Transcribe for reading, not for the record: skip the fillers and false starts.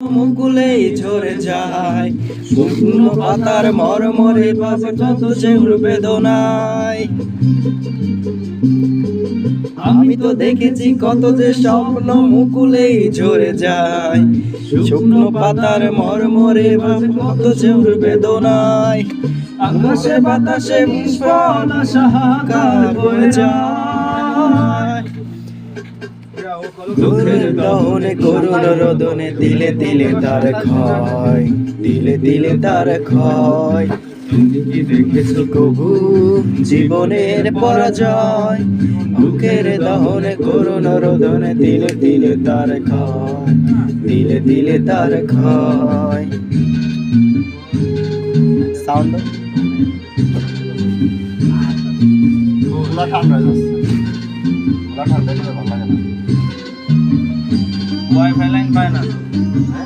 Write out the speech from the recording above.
মুকুলেই ঝরে যায়, শুকনো পাতার মরমরে ভাবে কত যে বেদনায়। আমি তো দেখেছি কত যে স্বপ্ন মুকুলেই ঝরে যায়, শুকনো পাতার মরমরে ভাবে কত যে বেদনায়। আকাশে বাতাসে বিস্ফোরণ হাহাকার হয়ে যায়। দুঃখের দহনে করুণ রোদনে তিলে তিলে তার ক্ষয়, তিলে তিলে তার ক্ষয়। তুমি কি দেখেছো কবু জীবনের পরাজয়? দুঃখের দহনে করুণ রোদনে তিলে তিলে তার ক্ষয়, তিলে তিলে তার ক্ষয়। সাউন্ড ঠান্ডা হয়ে যাচ্ছে, ঠান্ডা ভালো লাগে না। ওয়াইফাই লাইন পায় না।